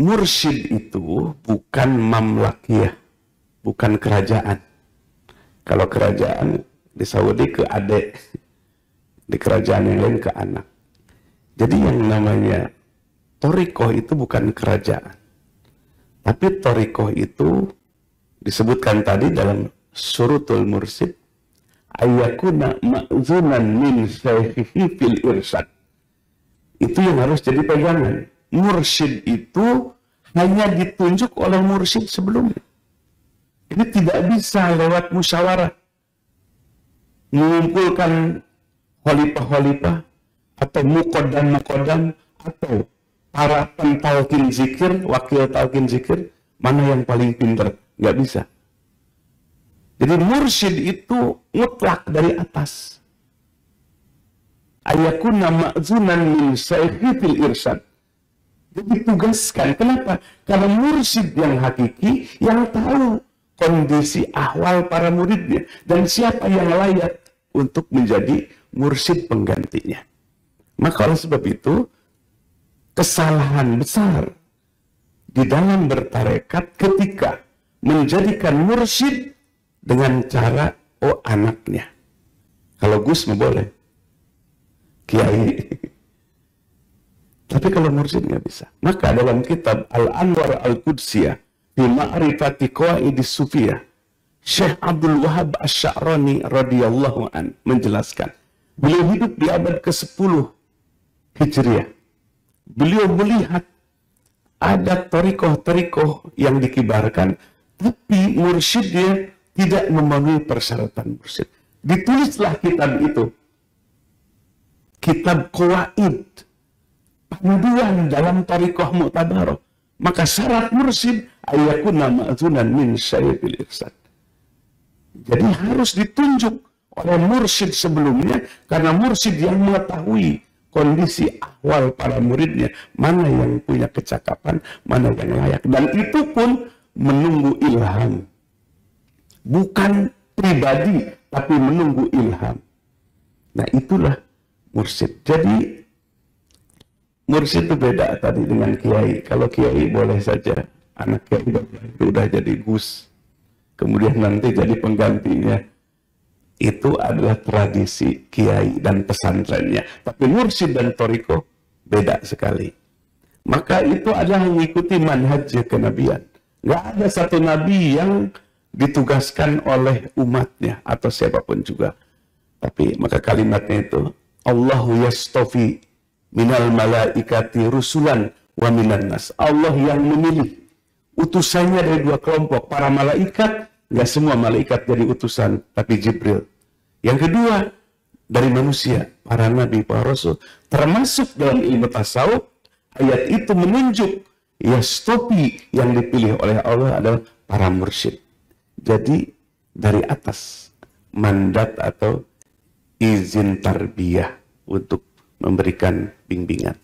mursyid itu bukan mamlakiyah, bukan kerajaan. Kalau kerajaan di Saudi ke adik, di kerajaan yang lain ke anak. Jadi yang namanya thariqah itu bukan kerajaan. Tapi thariqah itu disebutkan tadi dalam syurutul mursyid, ayyakuna ma'zunan min syaikhihi fil irsyad. Itu yang harus jadi pegangan. Mursyid itu hanya ditunjuk oleh mursyid sebelumnya. Ini tidak bisa lewat musyawarah mengumpulkan khalifah-khalifah atau muqaddam-muqaddam atau para pentalkin zikir, wakil talkin zikir, mana yang paling pintar. Nggak bisa. Jadi mursyid itu mutlak dari atas. Ayakuna ma'zunan min syaikhi fil irsyad. Jadi tugaskan. Kenapa? Karena mursyid yang hakiki yang tahu kondisi ahwal para muridnya dan siapa yang layak untuk menjadi mursyid penggantinya. Maka oleh sebab itu kesalahan besar di dalam bertarekat ketika menjadikan mursyid dengan cara anaknya. Kalau Gus mah boleh, kiai. Tapi kalau mursyid nggak bisa. Maka dalam kitab Al-Anwar Al-Qudsiyah di Ma'rifati Qawaidis Sufiyah, Syekh Abdul Wahab Asy-Sya'rani radhiyallahu an menjelaskan, beliau hidup di abad ke-10 Hijriah. Beliau melihat ada thariqah-thariqah yang dikibarkan, tapi mursyidnya tidak memenuhi persyaratan mursyid. Ditulislah kitab itu, kitab Qawaid, panduan dalam thariqah mu'tabarah. Maka syarat mursyid ayyakuna ma'zunan min syaikil irsyad. Jadi harus ditunjuk oleh mursyid sebelumnya, karena mursyid yang mengetahui kondisi ahwal para muridnya, mana yang punya kecakapan, mana yang layak. Dan itu pun menunggu ilham. Bukan pribadi, tapi menunggu ilham. Nah itulah mursyid. Jadi mursyid itu beda tadi dengan kiai. Kalau kiai boleh saja anak kiai itu udah jadi gus, kemudian nanti jadi penggantinya. Itu adalah tradisi kiai dan pesantrennya. Tapi mursyid dan thariqah beda sekali. Maka itu adalah mengikuti manhaj kenabian. Nggak ada satu nabi yang ditugaskan oleh umatnya atau siapapun juga. Tapi maka kalimatnya itu, Allahu yastofi minal malaikati rusulan wa minan nas. Allah yang memilih utusannya dari dua kelompok. Para malaikat, nggak semua malaikat jadi utusan, tapi Jibril. Yang kedua, dari manusia, para nabi, para rasul. Termasuk dalam ilmu tasawuf, ayat itu menunjuk yastofi yang dipilih oleh Allah adalah para mursyid. Jadi dari atas mandat atau izin tarbiyah untuk memberikan bimbingan.